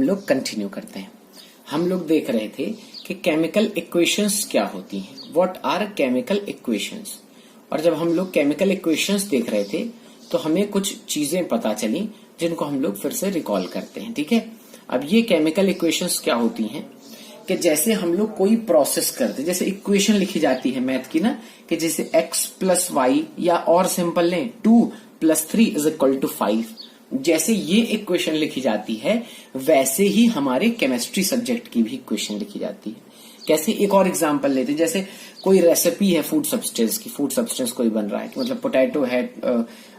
हम लोग कंटिन्यू करते हैं। हम लोग देख रहे थे कि केमिकल इक्वेशंस क्या होती हैं, व्हाट आर केमिकल इक्वेशंस। और जब हम लोग केमिकल इक्वेशंस देख रहे थे तो हमें कुछ चीजें पता चली जिनको हम लोग फिर से रिकॉल करते हैं। ठीक है, अब ये केमिकल इक्वेशंस क्या होती हैं कि जैसे हम लोग कोई प्रोसेस करते, जैसे इक्वेशन लिखी जाती है मैथ की ना, कि जैसे x प्लस वाई, या और सिंपल लें 2 + 3 = 5, जैसे ये इक्वेशन लिखी जाती है वैसे ही हमारे केमिस्ट्री सब्जेक्ट की भी इक्वेशन लिखी जाती है। कैसे, एक और एग्जांपल लेते हैं। जैसे कोई रेसिपी है फूड सब्सटेंस की, फूड सब्सटेंस कोई बन रहा है, मतलब पोटैटो है,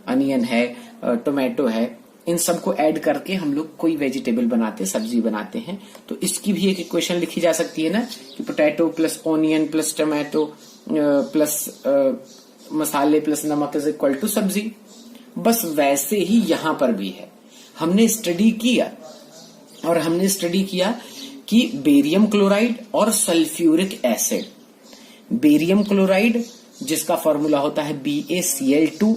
अनियन है, टोमेटो है, इन सबको ऐड करके हम लोग कोई वेजिटेबल बनाते, सब्जी बनाते हैं। तो इसकी भी एक इक्वेशन लिखी जा सकती है ना, कि potato plus onion plus tomato plus मसाले प्लस नमक = सब्जी। बस वैसे ही यहां पर भी है। हमने स्टडी किया कि बेरियम क्लोराइड और सल्फ्यूरिक एसिड, बेरियम क्लोराइड जिसका फॉर्मूला होता है BaCl2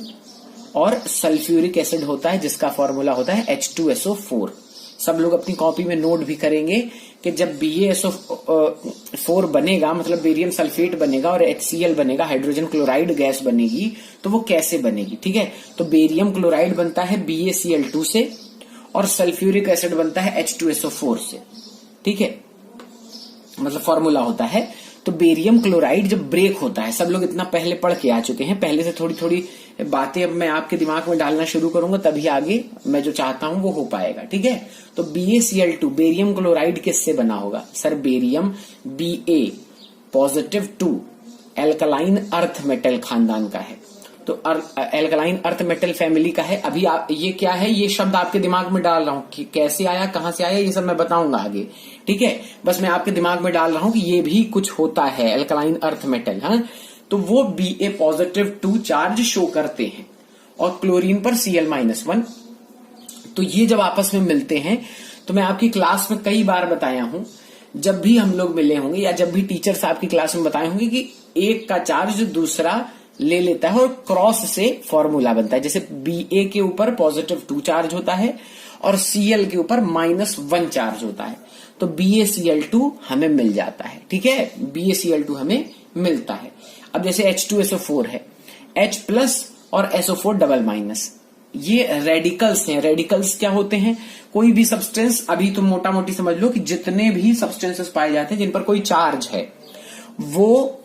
और सल्फ्यूरिक एसिड होता है जिसका फॉर्मूला होता है H2SO4। सब लोग अपनी कॉपी में नोट भी करेंगे कि जब BaSO4 बनेगा, मतलब बेरियम सल्फेट बनेगा और HCl बनेगा, हाइड्रोजन क्लोराइड गैस बनेगी, तो वो कैसे बनेगी। ठीक है, तो बेरियम क्लोराइड बनता है BaCl2 से और सल्फ्यूरिक एसिड बनता है H2SO4 से। ठीक है, मतलब फॉर्मूला होता है। तो बेरियम क्लोराइड जब ब्रेक होता है, सब लोग इतना पहले पढ़ के आ चुके हैं, पहले से थोड़ी थोड़ी बातें अब मैं आपके दिमाग में डालना शुरू करूंगा, तभी आगे मैं जो चाहता हूं वो हो पाएगा। ठीक है, तो BaCl2 बेरियम क्लोराइड किससे बना होगा sir? Barium Ba+2 alkaline earth metal खानदान का है, तो एल्कलाइन अर्थ मेटल फैमिली का है। अभी ये क्या है, ये शब्द आपके दिमाग में डाल रहा हूं कि कैसे आया, कहां से आया, ये सब मैं बताऊंगा आगे। ठीक है, बस मैं आपके दिमाग में डाल रहा हूं कि ये भी कुछ होता है एल्कलाइन अर्थ मेटल। हाँ, तो वो Ba+2 चार्ज शो करते हैं और क्लोरीन पर Cl-1। तो ये जब आपस में मिलते हैं, तो मैं आपकी क्लास में कई बार बताया हूं, जब भी हम लोग मिले होंगे या जब भी टीचर्स आपकी क्लास में बताए होंगे कि एक का चार्ज दूसरा ले लेता है और क्रॉस से फॉर्मूला बनता है। जैसे Ba के ऊपर +2 चार्ज होता है और Cl के ऊपर -1 चार्ज होता है, तो BaCl2 हमें मिल जाता है। ठीक है, BaCl2 हमें मिलता है। अब जैसे H2SO4 है, H+ और SO4 ये रेडिकल्स हैं। रेडिकल्स क्या होते हैं? कोई भी सब्सटेंस, अभी तुम मोटा मोटी समझ लो कि जितने भी सब्सटेंसेस पाए जाते हैं जिन पर कोई चार्ज है वो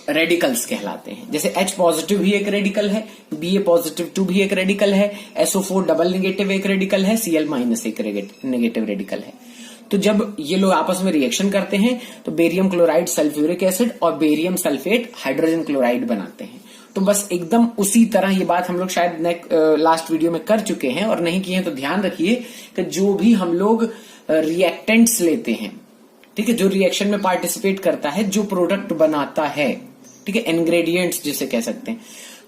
रेडिकल्स कहलाते हैं। जैसे H+ भी एक रेडिकल है, Ba+2 भी एक रेडिकल है, SO4 एक रेडिकल है, Cl- एक नेगेटिव रेडिकल है। तो जब ये लोग आपस में रिएक्शन करते हैं तो बेरियम क्लोराइड सल्फ्यूरिक एसिड और बेरियम सल्फेट हाइड्रोजन क्लोराइड बनाते हैं। तो बस एकदम उसी तरह ये बात हम लोग शायद लास्ट वीडियो में कर चुके हैं, और नहीं किए हैं तो ध्यान रखिए कि जो भी हम लोग रिएक्टेंट्स लेते हैं, ठीक है, जो रिएक्शन में पार्टिसिपेट करता है, जो प्रोडक्ट बनाता है, ठीक है, इंग्रेडिएंट्स जिसे कह सकते हैं,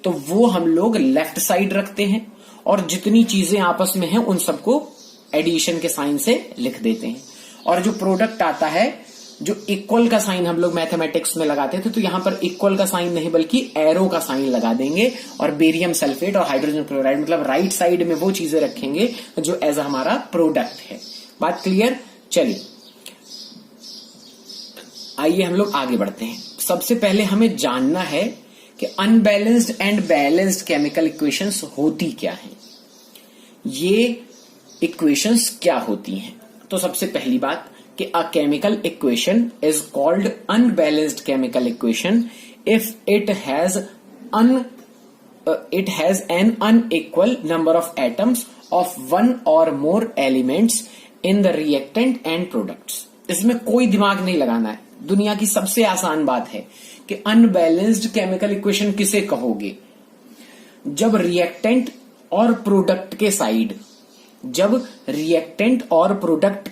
तो वो हम लोग लेफ्ट साइड रखते हैं और जितनी चीजें आपस में हैं उन सबको एडिशन के साइन से लिख देते हैं। और जो प्रोडक्ट आता है, जो इक्वल का साइन हम लोग मैथमेटिक्स में लगाते थे, तो यहां पर इक्वल का साइन नहीं बल्कि एरो का साइन लगा देंगे और बेरियम सल्फेट और हाइड्रोजन क्लोराइड, मतलब राइट साइड में वो चीजें रखेंगे जो एज हमारा प्रोडक्ट है। बात क्लियर? चलिए आइए हम लोग आगे बढ़ते हैं। सबसे पहले हमें जानना है कि unbalanced and balanced chemical equations होती क्या हैं, ये इक्वेशंस क्या होती हैं। तो सबसे पहली बात कि a chemical equation is called unbalanced chemical equation if it has an unequal number of atoms of one और more elements in the reactant and products. इसमें कोई दिमाग नहीं लगाना है, दुनिया की सबसे आसान बात है कि अनबैलेंस्ड केमिकल इक्वेशन किसे कहोगे? जब रिएक्टेंट और प्रोडक्ट के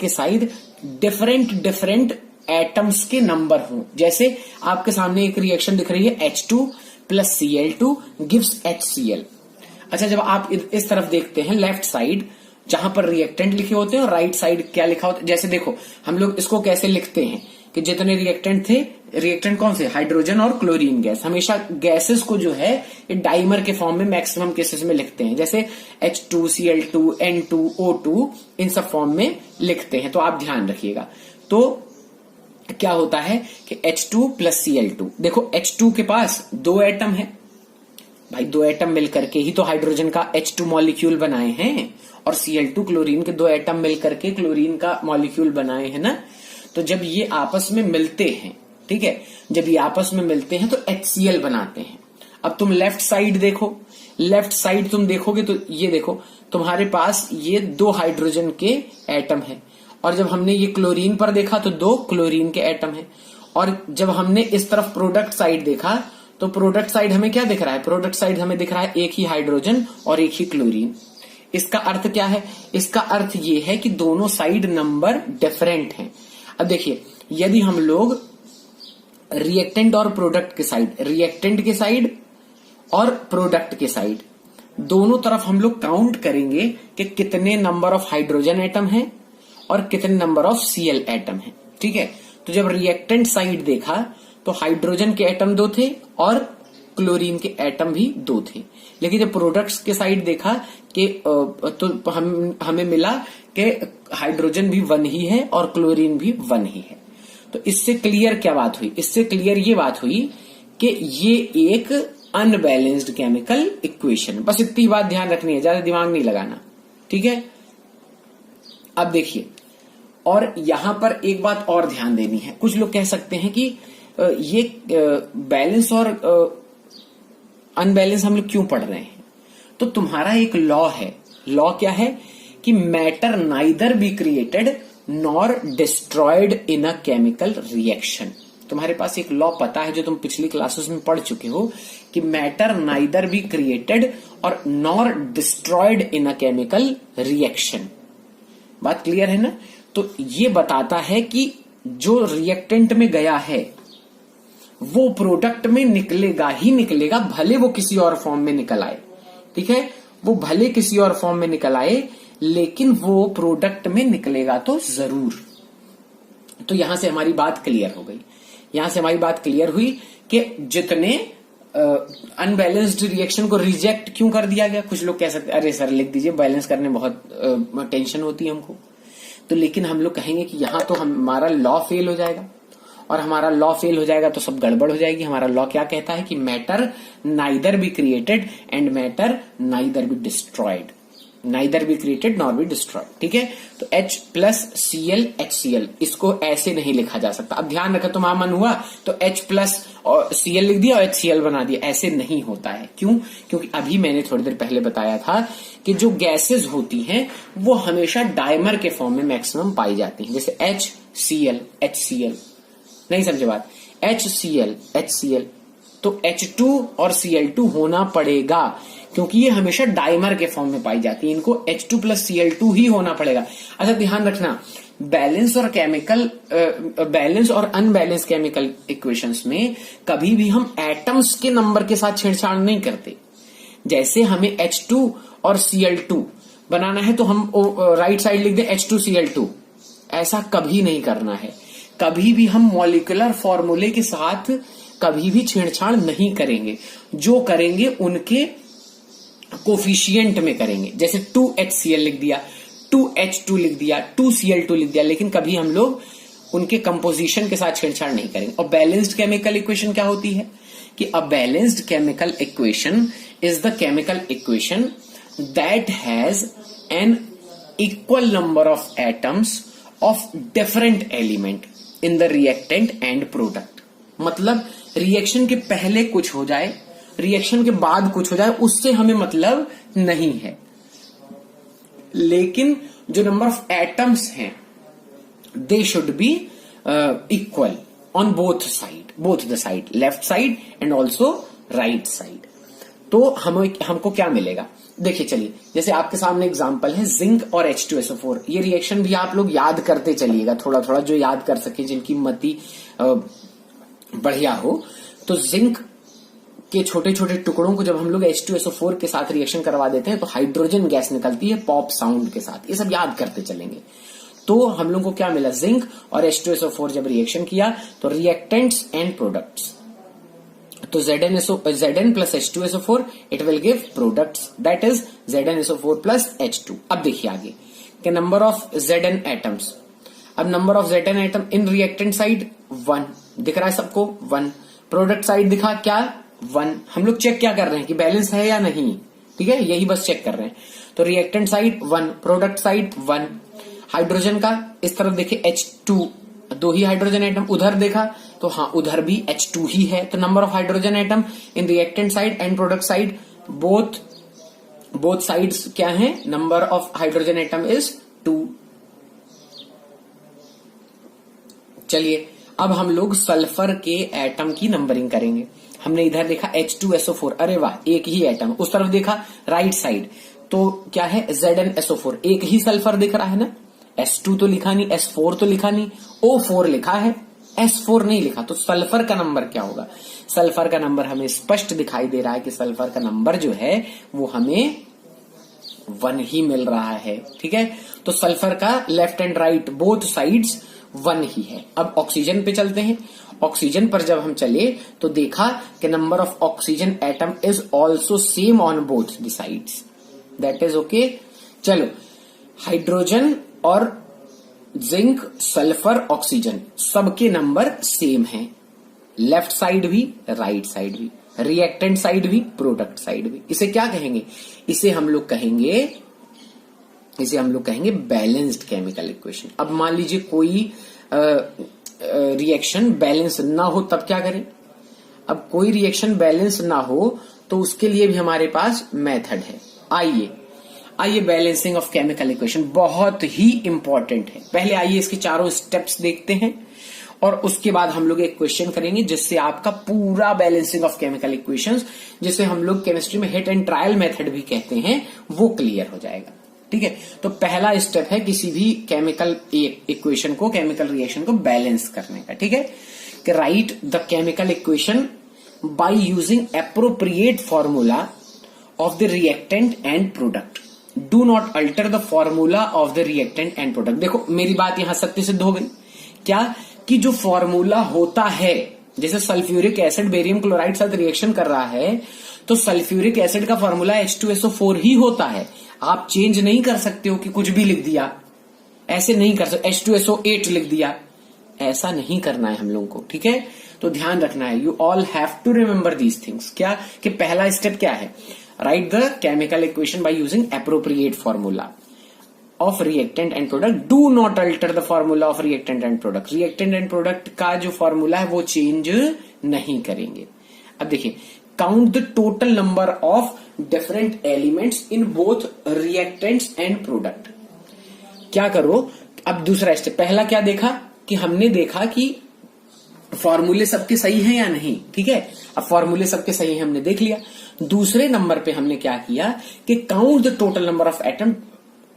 साइड डिफरेंट एटम्स के नंबर हों। जैसे आपके सामने एक रिएक्शन दिख रही है, H2 + Cl2 गिव्स HCl। अच्छा, जब आप इस तरफ देखते हैं लेफ्ट साइड, जहां पर रिएक्टेंट लिखे होते हैं, और राइट साइड क्या लिखा होता है, जैसे देखो हम लोग इसको कैसे लिखते हैं कि जितने रिएक्टेंट थे, रिएक्टेंट कौन से, हाइड्रोजन और क्लोरीन गैस, हमेशा गैसेस को जो है ये डाइमर के फॉर्म में मैक्सिमम केसेस में लिखते हैं, जैसे H2Cl2 N2 O2 इन सब फॉर्म में लिखते हैं, तो आप ध्यान रखिएगा। तो क्या होता है कि H2 प्लस Cl2, देखो H2 के पास 2 एटम है भाई, 2 एटम मिलकर के ही तो हाइड्रोजन का H2 मॉलिक्यूल बनाए हैं, और Cl2 क्लोरीन के 2 एटम मिलकर के क्लोरीन का मॉलिक्यूल बनाए हैं ना। तो जब ये आपस में मिलते हैं, ठीक है, जब ये आपस में मिलते हैं तो HCl बनाते हैं। अब तुम लेफ्ट साइड देखो, लेफ्ट साइड तुम देखोगे तो ये देखो तुम्हारे पास ये 2 हाइड्रोजन के एटम है, और जब हमने ये क्लोरीन पर देखा तो 2 क्लोरीन के एटम है, और जब हमने इस तरफ प्रोडक्ट साइड देखा तो प्रोडक्ट साइड हमें क्या दिख रहा है, प्रोडक्ट साइड हमें दिख रहा है एक ही हाइड्रोजन और एक ही क्लोरीन। इसका अर्थ क्या है, इसका अर्थ ये है कि दोनों साइड नंबर डिफरेंट हैं। अब देखिए, यदि हम लोग रिएक्टेंट और प्रोडक्ट के साइड, रिएक्टेंट के साइड और प्रोडक्ट के साइड दोनों तरफ हम लोग काउंट करेंगे कि कितने नंबर ऑफ हाइड्रोजन एटम हैं और कितने नंबर ऑफ Cl एटम हैं, ठीक है। तो जब रिएक्टेंट साइड देखा तो हाइड्रोजन के एटम 2 थे और क्लोरीन के एटम भी 2 थे, लेकिन जब प्रोडक्ट्स के साइड देखा कि तो हमें मिला कि हाइड्रोजन भी 1 ही है और क्लोरीन भी 1 ही है। तो इससे क्लियर क्या बात हुई, इससे क्लियर ये बात हुई कि ये एक अनबैलेंस्ड केमिकल इक्वेशन, बस इतनी बात ध्यान रखनी है, ज्यादा दिमाग नहीं लगाना, ठीक है। अब देखिए, और यहां पर एक बात और ध्यान देनी है, कुछ लोग कह सकते हैं कि ये बैलेंस और अनबैलेंस हम लोग क्यों पढ़ रहे हैं। तो तुम्हारा एक लॉ है, लॉ क्या है कि matter neither be created nor destroyed in a chemical reaction. तुम्हारे पास एक लॉ पता है जो तुम पिछली क्लासेस में पढ़ चुके हो कि मैटर नाइदर बी क्रिएटेड और nor destroyed in a chemical reaction. बात क्लियर है ना। तो ये बताता है कि जो रिएक्टेंट में गया है वो प्रोडक्ट में निकलेगा ही निकलेगा, भले वो किसी और फॉर्म में निकल आए, ठीक है, वो भले किसी और फॉर्म में निकल आए लेकिन वो प्रोडक्ट में निकलेगा तो जरूर। तो यहां से हमारी बात क्लियर हो गई, यहां से हमारी बात क्लियर हुई कि जितने अनबैलेंस्ड रिएक्शन को रिजेक्ट क्यों कर दिया गया। कुछ लोग कह सकते अरे सर लिख दीजिए, बैलेंस करने बहुत टेंशन होती है हमको, तो लेकिन हम लोग कहेंगे कि यहां तो हमारा लॉ फेल हो जाएगा, और हमारा लॉ फेल हो जाएगा तो सब गड़बड़ हो जाएगी। हमारा लॉ क्या कहता है कि matter neither be created and matter neither be destroyed, neither be created nor be destroyed, ठीक है। तो H प्लस Cl HCl, इसको ऐसे नहीं लिखा जा सकता। अब ध्यान रखा, तुम्हारा मन हुआ तो H प्लस और Cl लिख दिया और HCl बना दिया, ऐसे नहीं होता है। क्यों? क्योंकि अभी मैंने थोड़ी देर पहले बताया था कि जो गैसेस होती हैं वो हमेशा डाइमर के फॉर्म में मैक्सिमम पाई जाती हैं, जैसे HCl HCl, नहीं समझे बात, HCl HCl, तो H2 और Cl2 होना पड़ेगा क्योंकि ये हमेशा डाइमर के फॉर्म में पाई जाती है, इनको H2 प्लस Cl2 ही होना पड़ेगा। अच्छा ध्यान रखना, बैलेंस और अनबैलेंस केमिकल इक्वेशंस में कभी भी हम एटम्स के नंबर के साथ छेड़छाड़ नहीं करते। जैसे हमें H2 और Cl2 बनाना है तो हम राइट साइड लिख दें H2Cl2, ऐसा कभी नहीं करना है। कभी भी हम मॉलिक्यूलर फॉर्मूले के साथ कभी भी छेड़छाड़ नहीं करेंगे, जो करेंगे उनके कोफिशिएंट में करेंगे। जैसे 2HCl लिख दिया, 2H2 लिख दिया, 2Cl2 लिख दिया, लेकिन कभी हम लोग उनके कंपोजिशन के साथ छेड़छाड़ नहीं करेंगे। और बैलेंस्ड केमिकल इक्वेशन क्या होती है कि a balanced chemical equation is the chemical equation that has an equal number of atoms of different element in the reactant and product. मतलब रिएक्शन के पहले कुछ हो जाए, रिएक्शन के बाद कुछ हो जाए, उससे हमें मतलब नहीं है, लेकिन जो नंबर ऑफ एटम्स हैं they should be equal on both the side, left side and also right side. तो हमको क्या मिलेगा, देखिए चलिए, जैसे आपके सामने एग्जांपल है जिंक और H2SO4। ये रिएक्शन भी आप लोग याद करते चलिएगा थोड़ा थोड़ा, जो याद कर सके, जिनकी मति बढ़िया हो। तो जिंक के छोटे छोटे टुकड़ों को जब हम लोग H2SO4 के साथ रिएक्शन करवा देते हैं तो हाइड्रोजन गैस निकलती है पॉप साउंड के साथ, ये सब याद करते चलेंगे। तो हम लोग को क्या मिला, जिंक और H2SO4 जब रिएक्शन किया तो रिएक्टेंट्स एंड प्रोडक्ट्स, तो Zn plus H2SO4 it will give products, that is ZnSO4 plus H2। अब देखिए आगे कि नंबर ऑफ Zn एटम्स, अब number of Zn atom in reactant side 1 दिख रहा है सबको, 1 प्रोडक्ट साइड दिखा क्या 1। हम लोग चेक क्या कर रहे हैं कि बैलेंस है या नहीं, ठीक है, यही बस चेक कर रहे हैं। तो reactant side 1, product side 1। Hydrogen का इस तरफ देखे H2, 2 ही हाइड्रोजन एटम, उधर देखा तो हाँ उधर भी H2 ही है। तो number of hydrogen atom in reactant side and product side both sides क्या है, number of hydrogen atom is 2। चलिए अब हम लोग सल्फर के एटम की नंबरिंग करेंगे। हमने इधर देखा H2SO4, अरे वाह एक ही एटम, उस तरफ देखा राइट साइड तो क्या है ZnSO4, एक ही सल्फर दिख रहा है ना, S2 तो लिखा नहीं, S4 तो लिखा नहीं, O4 लिखा है, S4 नहीं लिखा। तो सल्फर का नंबर क्या होगा, सल्फर का नंबर हमें स्पष्ट दिखाई दे रहा है कि सल्फर का नंबर जो है वो हमें 1 ही मिल रहा है, ठीक है। तो सल्फर का left and right both sides 1 ही है। अब ऑक्सीजन पे चलते हैं। ऑक्सीजन पर जब हम चले तो देखा कि number of oxygen atom is also same on both the sides, that is okay. चलो हाइड्रोजन और जिंक, सल्फर, ऑक्सीजन सबके नंबर सेम हैं, लेफ्ट साइड भी राइट साइड भी, रिएक्टेंट साइड भी प्रोडक्ट साइड भी। इसे क्या कहेंगे, इसे हम लोग कहेंगे बैलेंस्ड केमिकल इक्वेशन। अब मान लीजिए कोई रिएक्शन बैलेंस ना हो तब क्या करें, अब कोई रिएक्शन बैलेंस ना हो तो उसके लिए भी हमारे पास मेथड है। आइए बैलेंसिंग ऑफ केमिकल इक्वेशन बहुत ही इंपॉर्टेंट है। पहले आइए इसके चारों स्टेप्स देखते हैं और उसके बाद हम लोग एक क्वेश्चन करेंगे जिससे आपका पूरा बैलेंसिंग ऑफ केमिकल इक्वेशंस, जिसे हम लोग केमिस्ट्री में हिट एंड ट्रायल मेथड भी कहते हैं, वो क्लियर हो जाएगा, ठीक है। तो पहला स्टेप है किसी भी केमिकल इक्वेशन को, केमिकल रिएक्शन को बैलेंस करने का, ठीक है, कि right the chemical equation by using appropriate formula of the reactant and product, do not alter the formula of the reactant and product. देखो मेरी बात यहां सत्य सिद्ध हो गई क्या, कि जो फॉर्मूला होता है, जैसे सल्फ्यूरिक एसिड बेरियम क्लोराइड साथ रिएक्शन कर रहा है तो सल्फ्यूरिक एसिड का फॉर्मूला H2SO4 ही होता है, आप चेंज नहीं कर सकते हो कि कुछ भी लिख दिया, ऐसे नहीं कर सकते, H2SO8 लिख दिया, ऐसा नहीं करना है हम लोगों को, ठीक है। तो ध्यान रखना है, you all have to remember these things. क्या कि पहला स्टेप क्या है, write the chemical equation by using appropriate formula of reactant and product, do not alter the formula of reactant and product. Reactant and product का जो formula है वो change नहीं करेंगे। अब देखिए, count the total number of different elements in both reactants and product. क्या करो, अब दूसरा स्टेप, पहला क्या देखा कि हमने देखा कि फॉर्मूले सबके सही हैं या नहीं, ठीक है। अब फॉर्मूले सबके सही हैं हमने देख लिया। दूसरे नंबर पे हमने क्या किया कि count the total number of atom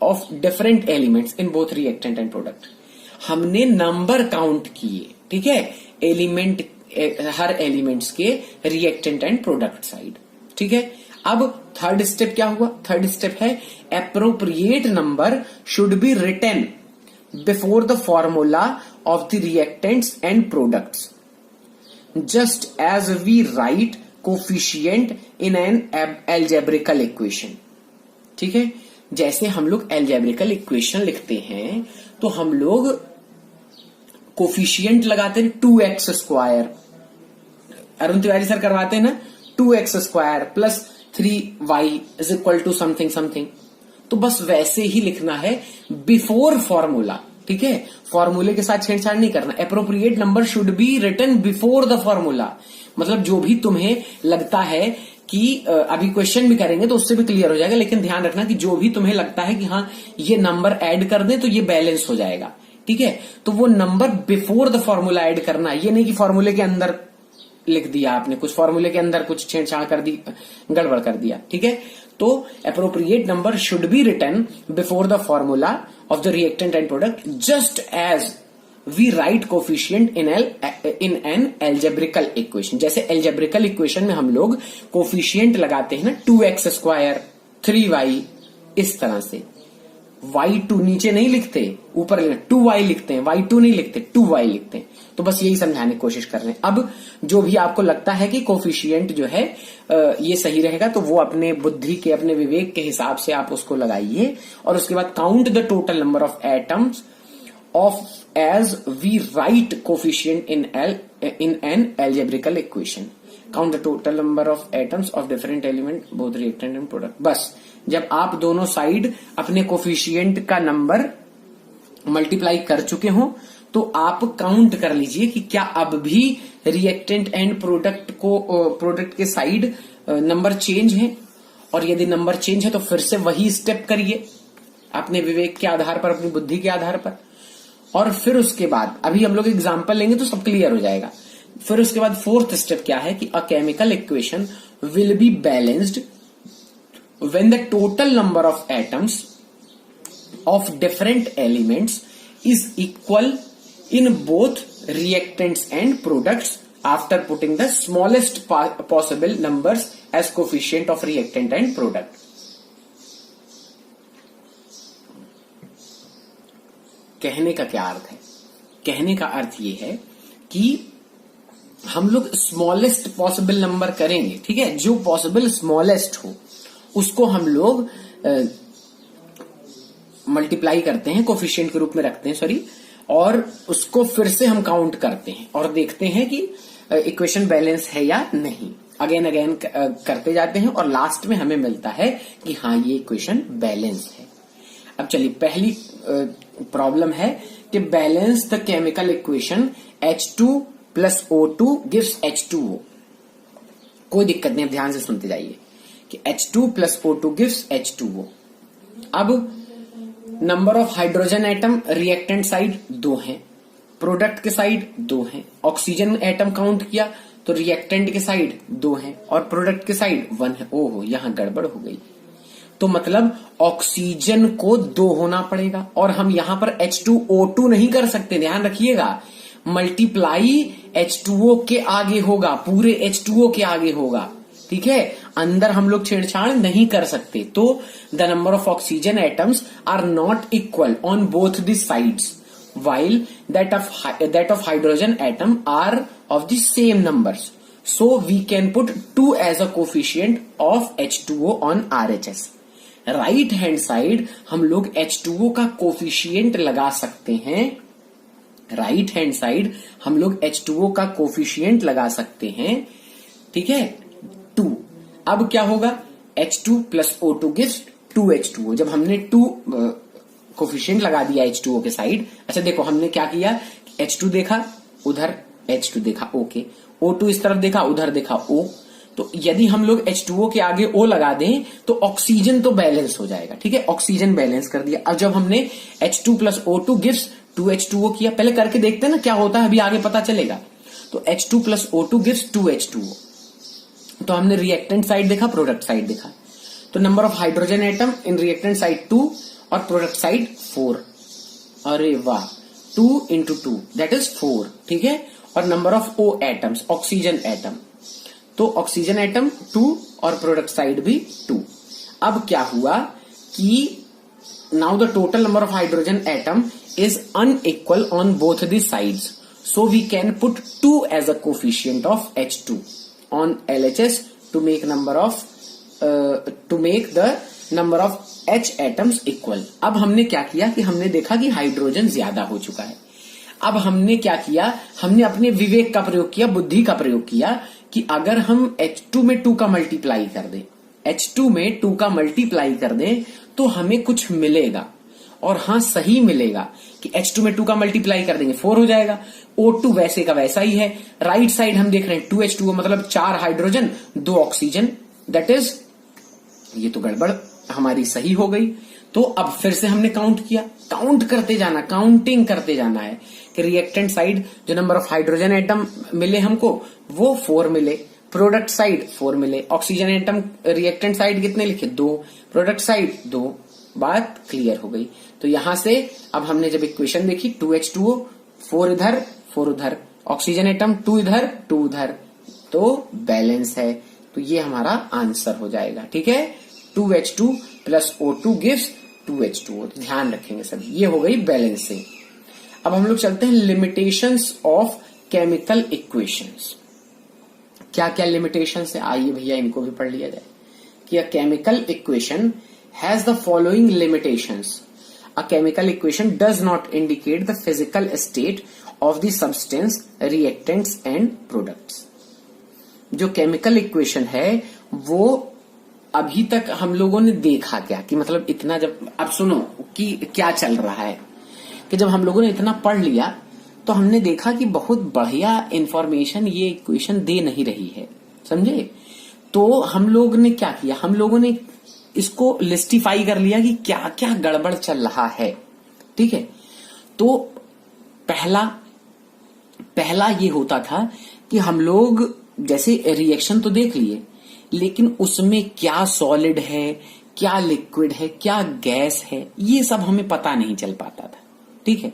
of different elements in both reactant and product. हमने नंबर काउंट किए, ठीक है, एलिमेंट, हर एलिमेंट्स के रिएक्टेंट एंड प्रोडक्ट साइड, ठीक है। अब थर्ड स्टेप क्या हुआ, थर्ड स्टेप है appropriate number should be written before the formula of the reactants and products, just as we write coefficient in an algebraical equation, ठीक है। जैसे हम लोग algebraical equation लिखते हैं तो हम लोग कोफिशियंट लगाते हैं 2x square, Arun Tiwari sir करवाते हैं ना, 2x square plus 3y is equal to something something, तो बस वैसे ही लिखना है बिफोर फॉर्मूला, ठीक है। फॉर्मूले के साथ छेड़छाड़ नहीं करना। Appropriate number should be written before the formula, मतलब जो भी तुम्हें लगता है कि अभी क्वेश्चन भी करेंगे तो उससे भी क्लियर हो जाएगा, लेकिन ध्यान रखना कि जो भी तुम्हें लगता है कि हाँ ये नंबर ऐड कर दे तो ये बैलेंस हो जाएगा, ठीक है, तो वो number before the formula add करना, ये नहीं कि फॉर्मूले के अंदर लिख दिया आपने कुछ, फॉर्मूले के अंदर कुछ छेड़छाड़ कर दी, गड़बड़ कर दिया, ठीक है। तो appropriate number should be written before the formula of the reactant and product, just as we write coefficient in an algebraical equation. जैसे एल्जेब्रिकल इक्वेशन में हम लोग कोफिशिएंट लगाते हैं ना, 2x स्क्वायर 3y, इस तरह से Y2 नीचे नहीं लिखते, ऊपर 2Y लिखते हैं, Y2 नहीं लिखते, 2Y लिखते हैं। तो बस यही समझाने की कोशिश कर रहे हैं। अब जो भी आपको लगता है कि कोफिशिएंट जो है ये सही रहेगा, तो वो अपने बुद्धि के, अपने विवेक के हिसाब से आप उसको लगाइए। और उसके बाद count the total number of atoms of as we write coefficient in an algebraical equation. Count the total number of atoms of different element both reactant and product. बस जब आप दोनों साइड अपने कोफिशिएंट का नंबर मल्टीप्लाई कर चुके हो, तो आप काउंट कर लीजिए कि क्या अब भी रिएक्टेंट एंड प्रोडक्ट के साइड नंबर चेंज है। और यदि नंबर चेंज है तो फिर से वही स्टेप करिए अपने विवेक के आधार पर, अपनी बुद्धि के आधार पर। और फिर उसके बाद अभी हम लोग एग्जांपल लेंगे तो सब क्लियर हो जाएगा। फिर उसके बाद फोर्थ स्टेप क्या है कि a chemical equation will be balanced when the total number of atoms of different elements is equal in both reactants and products after putting the smallest possible numbers as coefficient of reactant and product. कहने का क्या अर्थ है? कहने का अर्थ ये है कि हम लोग स्मॉलेस्ट पॉसिबल नंबर करेंगे, ठीक है, जो पॉसिबल स्मॉलेस्ट हो उसको हम लोग मल्टीप्लाई करते हैं, कोफिशिएंट के रूप में रखते हैं, सॉरी, और उसको फिर से हम काउंट करते हैं और देखते हैं कि इक्वेशन बैलेंस है या नहीं। अगेन अगेन करते जाते हैं और लास्ट में हमें मिलता है कि हाँ ये इक्वेशन बैलेंस है। अब चलिए, पहली प्रॉब्लम है कि balance the chemical equation H2 + O2 gives H2O। कोई दिक्कत नहीं, अब ध्यान से सुनते जाइए कि H2 + O2 गिव्स H2O। अब number of hydrogen atom reactant side 2 हैं, प्रोडक्ट के साइड 2 हैं। ऑक्सीजन एटम काउंट किया तो रिएक्टेंट के साइड 2 हैं और प्रोडक्ट के साइड 1 है। ओहो, यहां गड़बड़ हो गई। तो मतलब ऑक्सीजन को 2 होना पड़ेगा और हम यहां पर H2O2 नहीं कर सकते, ध्यान रखिएगा। मल्टीप्लाई H2O के आगे होगा, पूरे H2O के आगे होगा, ठीक है। अंदर हम लोग छेड़छाड़ नहीं कर सकते। तो the number of oxygen atoms are not equal on both the sides while that of hydrogen atom are of the same numbers, so we can put 2 as a coefficient of H2O on RHS. Right hand side हम लोग H2O का coefficient लगा सकते हैं, right hand side हम लोग H2O का coefficient लगा सकते हैं, ठीक है, 2। अब क्या होगा, H2 + O2 गिव्स 2H2O। जब हमने 2 कोफिशिएंट लगा दिया H2O के साइड, अच्छा देखो हमने क्या किया, H2 देखा उधर, H2 देखा ओके, O2 इस तरफ देखा उधर देखा O। तो यदि हम लोग H2O के आगे O लगा दें तो ऑक्सीजन तो बैलेंस हो जाएगा, ठीक है, ऑक्सीजन बैलेंस कर दिया। अब जब हमने H2 + O2 गिव्स 2H2O किया, पहले करके देखते हैं ना क्या होता है, अभी आगे पता चलेगा। तो H2 + O2 गिव्स 2H2O। तो हमने रिएक्टेंट साइड देखा, प्रोडक्ट साइड देखा। तो number of hydrogen atom in reactant side 2 और प्रोडक्ट साइड 4। अरे वाह, 2 × 2 दैट इज 4, ठीक है। और number of O atoms, oxygen atom, तो ऑक्सीजन एटम 2 और प्रोडक्ट साइड भी 2। अब क्या हुआ कि now the total number of hydrogen atom is unequal on both the sides, so we can put 2 as a coefficient of H2 on LHS to make the number of H atoms equal। अब हमने क्या किया कि हमने देखा कि hydrogen ज्यादा हो चुका है। अब हमने क्या किया, हमने अपने विवेक का प्रयोग किया, बुद्धि का प्रयोग किया कि अगर हम H2 में 2 का मल्टीप्लाई कर दें, H2 में 2 का मल्टीप्लाई कर दें तो हमें कुछ मिलेगा। और हाँ, सही मिलेगा कि H2 में 2 का मल्टीप्लाई कर देंगे 4 हो जाएगा। O2 वैसे का वैसा ही है। राइट साइड हम देख रहे हैं 2H2O, मतलब 4 हाइड्रोजन 2 ऑक्सीजन, दैट इज, ये तो गड़बड़ हमारी सही हो गई। तो अब फिर से हमने काउंट किया, काउंट करते जाना, काउंटिंग करते जाना है कि रिएक्टेंट साइड जो नंबर ऑफ हाइड्रोजन एटम मिले हमको वो 4 मिले, प्रोडक्ट साइड 4 मिले, ऑक्सीजन एटम रिएक्टेंट साइड कितने लिखे, 2, प्रोडक्ट साइड 2। बात क्लियर हो गई। तो यहां से अब हमने जब इक्वेशन देखी 2H2O, 4 इधर 4 उधर, ऑक्सीजन एटम 2 इधर 2 उधर, तो बैलेंस है। तो ये हमारा आंसर हो जाएगा, ठीक है। 2H2 + O2 gives 2H2O। ध्यान रखेंगे सब, ये हो गई बैलेंसिंग। अब हम लोग चलते हैं लिमिटेशंस ऑफ केमिकल इक्वेशंस। क्या क्या लिमिटेशंस है, आइए भैया इनको भी पढ़ लिया जाए। कि a chemical equation has the following limitations. A chemical equation does not indicate the physical state of the substance, reactants and products. जो केमिकल इक्वेशन है वो अभी तक हम लोगों ने देखा क्या कि मतलब इतना, जब अब सुनो कि क्या चल रहा है, कि जब हम लोगों ने इतना पढ़ लिया तो हमने देखा कि बहुत बढ़िया इंफॉर्मेशन ये इक्वेशन दे नहीं रही है, समझे। तो हम लोग ने क्या किया, हम लोगों ने इसको लिस्टिफाई कर लिया कि क्या क्या गड़बड़ चल रहा है, ठीक है। तो पहला ये होता था कि हम लोग जैसे रिएक्शन तो देख लिए, लेकिन उसमें क्या सॉलिड है, क्या लिक्विड है, क्या गैस है, ये सब हमें पता नहीं चल पाता था, ठीक है।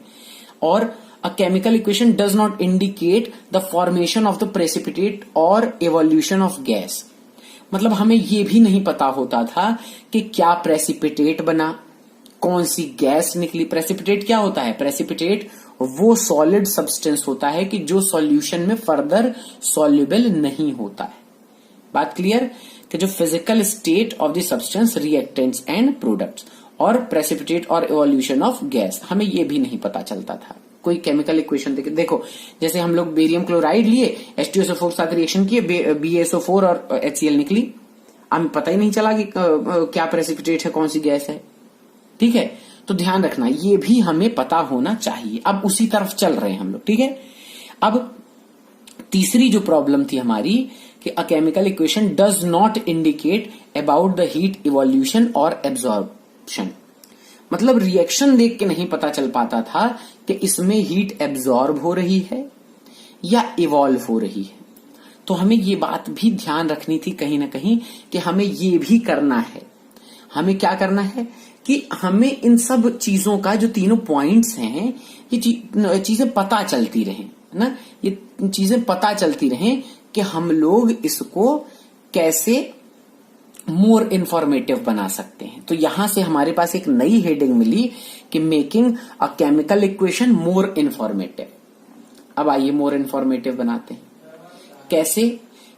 और अ chemical equation does not indicate the formation of the precipitate और एवोल्यूशन ऑफ गैस। मतलब हमें ये भी नहीं पता होता था कि क्या प्रेसिपिटेट बना, कौन सी गैस निकली। प्रेसिपिटेट क्या होता है, प्रेसिपिटेट वो सॉलिड सब्सटेंस होता है कि जो सॉल्यूशन में फर्दर सॉल्युबल नहीं होता है। बात क्लियर, कि जो physical state of the substance, reactants and products, और प्रेसिपिटेट और एवोल्यूशन ऑफ गैस, हमें ये भी नहीं पता चलता था। कोई केमिकल इक्वेशन देखो, जैसे हम लोग बेरियम क्लोराइड लिए, H2SO4 साथ रिएक्शन किए, BaSO4 और HCl निकली, हमें पता ही नहीं चला कि क्या प्रेसिपिटेट है, कौन सी गैस है, ठीक है। तो ध्यान रखना, ये भी हमें पता होना चाहिए। अब उसी तरफ चल रहे हैं हम लोग, ठीक है। अब तीसरी जो प्रॉब्लम थी हमारी कि a chemical equation does not indicate about the heat evolution और एब्जॉर्प्शन। मतलब रिएक्शन देख के नहीं पता चल पाता था कि इसमें हीट एब्जॉर्ब हो रही है या इवॉल्व हो रही है। तो हमें ये बात भी ध्यान रखनी थी कहीं ना कहीं कि हमें ये भी करना है। हमें क्या करना है कि हमें इन सब चीजों का, जो तीनों पॉइंट्स हैं, ये चीजें पता चलती रहें ना, ये चीजें पता चलती रहें कि हम लोग इसको कैसे मोर इन्फॉर्मेटिव बना सकते हैं। तो यहां से हमारे पास एक नई हेडिंग मिली कि making a chemical equation more informative. अब आइए मोर इन्फॉर्मेटिव बनाते हैं। कैसे,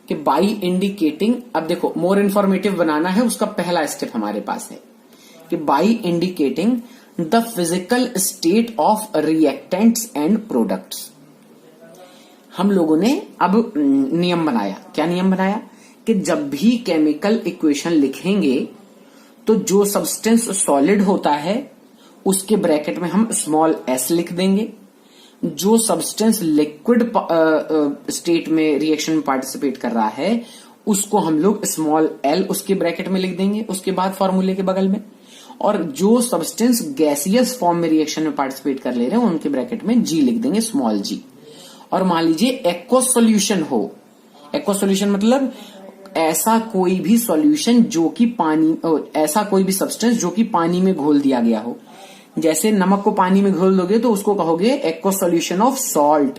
कि बाई इंडिकेटिंग, अब देखो मोर इन्फॉर्मेटिव बनाना है, उसका पहला स्टेप हमारे पास है कि by indicating the physical state of reactants and products. हम लोगों ने अब नियम बनाया। क्या नियम बनाया, कि जब भी केमिकल इक्वेशन लिखेंगे तो जो सब्सटेंस सॉलिड होता है उसके ब्रैकेट में हम स्मॉल s लिख देंगे, जो सब्सटेंस लिक्विड स्टेट में रिएक्शन में पार्टिसिपेट कर रहा है उसको हम लोग स्मॉल l उसके ब्रैकेट में लिख देंगे उसके बाद फॉर्मूले के बगल में, और जो सब्सटेंस गैसियस फॉर्म में रिएक्शन में पार्टिसिपेट कर ले रहे हैं उनके ब्रैकेट में g लिख देंगे, स्मॉल g। और मान लीजिए एक्वस सॉल्यूशन हो, एक्वस सॉल्यूशन मतलब ऐसा कोई भी सॉल्यूशन जो कि पानी, ऐसा कोई भी सब्सटेंस जो कि पानी में घोल दिया गया हो। जैसे नमक को पानी में घोल दोगे तो उसको कहोगे aqueous solution of salt,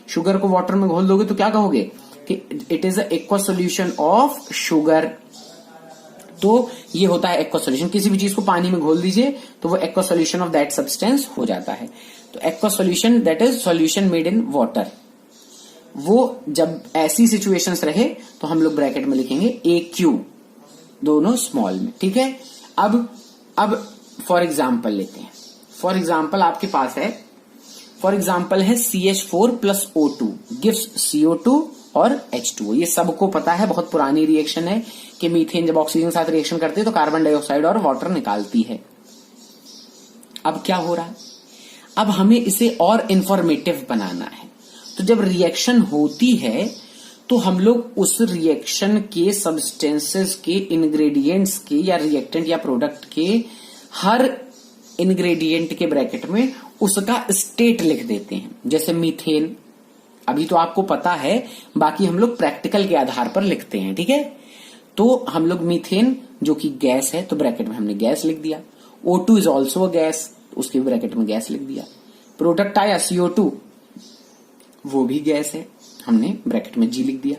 sugar को वाटर में घोल दोगे तो क्या कहोगे कि it is a aqueous solution of sugar. तो ये होता है एक्वस सॉल्यूशन। किसी भी चीज को पानी में घोल दीजिए तो वो aqueous solution of that substance हो जाता है। तो aqueous solution that is solution made in water. वो जब ऐसी सिचुएशंस रहे तो हम लोग ब्रैकेट में लिखेंगे AQ, दोनों स्मॉल में, ठीक है। अब फॉर एग्जाम्पल लेते हैं। फॉर एग्जाम्पल आपके पास है, फॉर एग्जाम्पल है CH4 plus O2 gives CO2 और H2O। ये सबको पता है, बहुत पुरानी रिएक्शन है कि मीथेन जब ऑक्सीजन के साथ रिएक्शन करते हैं तो कार्बन डाइऑक्साइड और वाटर निकालती है। अब क्या हो रहा है, अब हमें इसे और इंफॉर्मेटिव बनाना है। तो जब रिएक्शन होती है तो हम लोग उस रिएक्शन के सब्सटेंसेस के, इंग्रेडिएंट्स के या रिएक्टेंट या प्रोडक्ट के हर इंग्रेडिएंट के ब्रैकेट में उसका स्टेट लिख देते हैं। जैसे मीथेन, अभी तो आपको पता है, बाकी हम लोग प्रैक्टिकल के आधार पर लिखते हैं, ठीक है। तो हम लोग मीथेन जो कि गैस है तो ब्रैकेट में हमने गैस लिख दिया। O2 इज ऑल्सो गैस, उसके ब्रैकेट में गैस लिख दिया। प्रोडक्ट आया CO2, वो भी गैस है, हमने ब्रैकेट में G लिख दिया।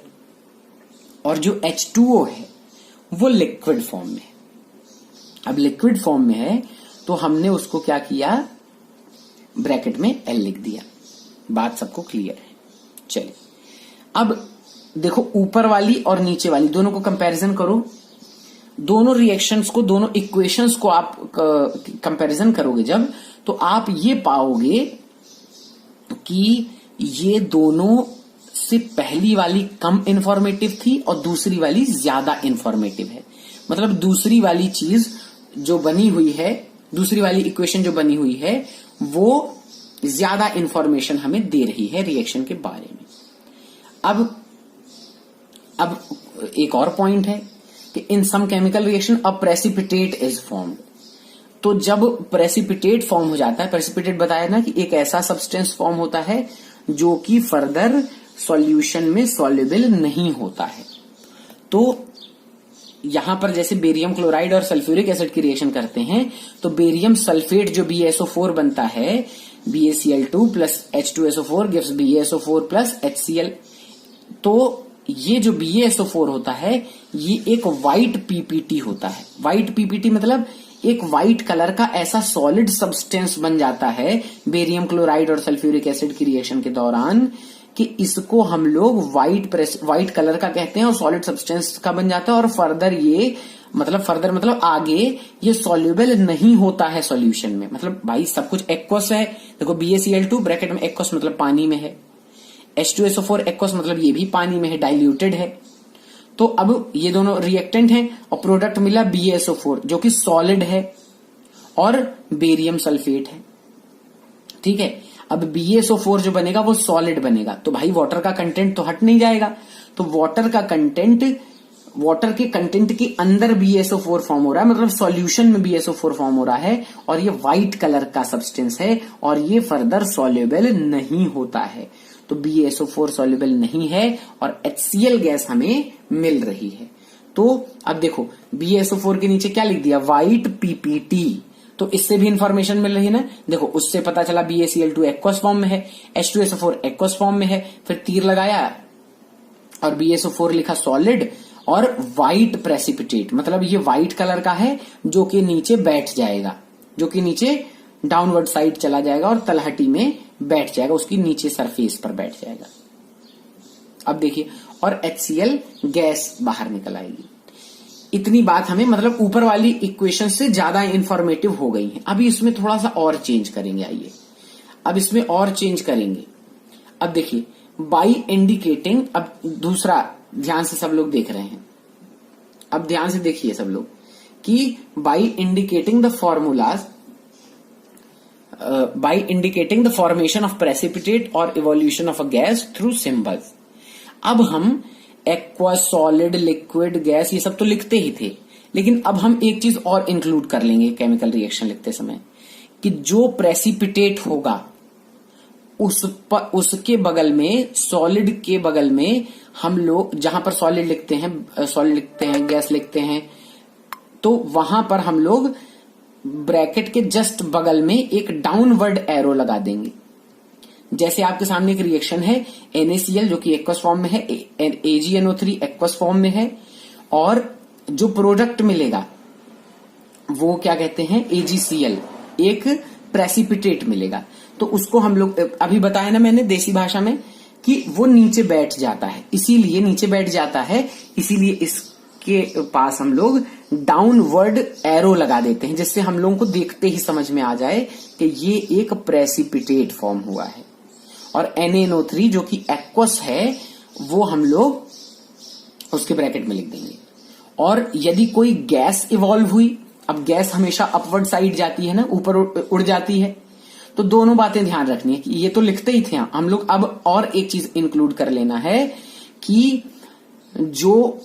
और जो H2O है वो लिक्विड फॉर्म में है। अब लिक्विड फॉर्म में है तो हमने उसको क्या किया, ब्रैकेट में L लिख दिया। बात सबको क्लियर है? चलिए अब देखो ऊपर वाली और नीचे वाली दोनों को कंपैरिजन करो। दोनों रिएक्शंस को, दोनों इक्वेशंस को आप कंपैरिजन करोगे जब, तो आप ये पाओगे कि ये दोनों से पहली वाली कम इंफॉर्मेटिव थी और दूसरी वाली ज्यादा इंफॉर्मेटिव है। मतलब दूसरी वाली चीज जो बनी हुई है, दूसरी वाली इक्वेशन जो बनी हुई है, वो ज्यादा इंफॉर्मेशन हमें दे रही है रिएक्शन के बारे में। अब एक और पॉइंट है कि in some chemical reaction a precipitate is formed. तो जब प्रेसिपिटेट फॉर्म हो जाता है, प्रेसिपिटेट बताया ना कि एक ऐसा सब्सटेंस फॉर्म होता है जो कि फर्दर सॉल्यूशन में सॉल्युबल नहीं होता है। तो यहां पर जैसे बेरियम क्लोराइड और सल्फ्यूरिक एसिड की रिएक्शन करते हैं, तो बेरियम सल्फेट जो BaSO4 बनता है, BaCl2 plus H2SO4 gives BaSO4 plus HCl। तो ये जो BaSO4 होता है, ये एक व्हाइट PPT होता है। व्हाइट PPT मतलब एक व्हाइट कलर का ऐसा सॉलिड सब्सटेंस बन जाता है बेरियम क्लोराइड और सल्फ्यूरिक एसिड की रिएक्शन के दौरान, कि इसको हम लोग व्हाइट कलर का कहते हैं और सॉलिड सब्सटेंस का बन जाता है। और फर्दर ये मतलब आगे ये सॉल्युबल नहीं होता है सॉल्यूशन में। मतलब भाई सब कुछ एक्वस है। देखो BaCl2 ब्रैकेट में एक्वस मतलब पानी में है, H2SO4 एक्वस मतलब ये भी पानी में है, डाइल्यूटेड है। तो अब ये दोनों रिएक्टेंट हैं और प्रोडक्ट मिला BaSO4 जो कि सॉलिड है और बेरियम सल्फेट है। ठीक है, अब BaSO4 जो बनेगा वो सॉलिड बनेगा, तो भाई वाटर का कंटेंट तो हट नहीं जाएगा। तो वाटर के कंटेंट के अंदर BaSO4 फॉर्म हो रहा है, मतलब सॉल्यूशन में BaSO4 फॉर्म हो रहा है, और ये व्हाइट कलर का सब्सटेंस है और ये फर्दर सॉल्युबल नहीं होता है। तो BaSO4 सॉल्युबल नहीं है और HCl गैस हमें मिल रही है। तो अब देखो BaSO4 के नीचे क्या लिख दिया, व्हाइट PPT। तो इससे भी इंफॉर्मेशन मिल रही है ना। देखो उससे पता चला BaCl2 एक्वस फॉर्म में है, H2SO4 एक्वस फॉर्म में है, फिर तीर लगाया और BaSO4 लिखा सॉलिड और व्हाइट प्रेसिपिटेट, मतलब ये व्हाइट कलर का है जो कि नीचे बैठ जाएगा, जो कि नीचे डाउनवर्ड साइड चला जाएगा और तलहटी में बैठ जाएगा, उसकी नीचे सरफेस पर बैठ जाएगा। अब देखिए, और HCl गैस बाहर निकल आएगी। इतनी बात हमें मतलब ऊपर वाली इक्वेशन से ज्यादा इंफॉर्मेटिव हो गई है। अभी इसमें थोड़ा सा और चेंज करेंगे। आइए अब इसमें और चेंज करेंगे। अब देखिए बाई इंडिकेटिंग, अब दूसरा ध्यान से सब लोग देख रहे हैं, अब ध्यान से देखिए सब लोग कि by indicating the formulas, by indicating the formation of precipitate और evolution of a gas through symbols. अब हम एक्वस, सॉलिड, लिक्विड, गैस ये सब तो लिखते ही थे, लेकिन अब हम एक चीज और इंक्लूड कर लेंगे केमिकल रिएक्शन लिखते समय, कि जो प्रेसिपिटेट होगा उसके बगल में, सॉलिड के बगल में हम लोग जहां पर सॉलिड लिखते हैं, गैस लिखते हैं, तो वहां पर हम लोग ब्रैकेट के जस्ट बगल में एक डाउनवर्ड एरो लगा देंगे। जैसे आपके सामने एक रिएक्शन है NaCl जो कि एक्वस फॉर्म में है, AgNO3 एक्वस फॉर्म में है, और जो प्रोडक्ट मिलेगा वो क्या कहते हैं, AgCl, एक प्रेसिपिटेट मिलेगा। तो उसको हम लोग अभी बताया ना मैंने देसी भाषा में कि वो नीचे बैठ जाता है, इसीलिए नीचे बैठ जाता है, इसीलिए इसके पास हम लोग डाउनवर्ड एरो लगा देते हैं, जिससे हम लोगों को देखते ही समझ में आ जाए कि ये एक प्रेसिपिटेट फॉर्म हुआ है। और NaNO3 जो कि एक्वस है वो हम लोग उसके ब्रैकेट में लिख देंगे। और यदि कोई गैस इवॉल्व हुई, अब गैस हमेशा अपवर्ड साइड जाती है ना, ऊपर उड़ जाती है, तो दोनों बातें ध्यान रखनी है कि ये तो लिखते ही थे हम लोग। अब और एक चीज इंक्लूड कर लेना है कि जो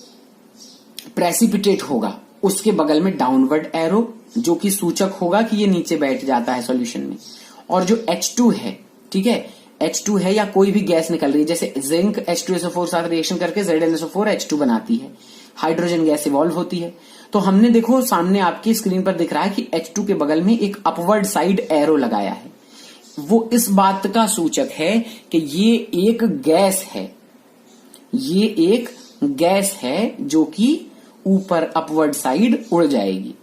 प्रेसिपिटेट होगा उसके बगल में डाउनवर्ड एरो जो कि सूचक होगा कि ये नीचे बैठ जाता है सॉल्यूशन में। और जो H2 है, ठीक है, H2 है या कोई भी गैस निकल रही है, जैसे जिंक H2SO4 साथ रिएक्शन करके ZnSO4 H2 बनाती है, हाइड्रोजन गैस इवॉल्व होती है। तो हमने देखो सामने आपकी स्क्रीन पर दिख रहा है कि H2 के बगल में एक अपवर्ड साइड एरो लगाया है। वो इस बात का सूचक है कि ये एक गैस है, ये एक गैस है जो कि ऊपर अपवर्ड साइड उड़ जाएगी।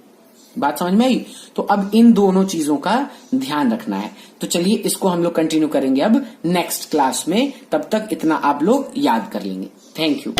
बात समझ में आई? तो अब इन दोनों चीजों का ध्यान रखना है। तो चलिए इसको हम लोग कंटिन्यू करेंगे अब नेक्स्ट क्लास में, तब तक इतना आप लोग याद कर लेंगे। Thank you.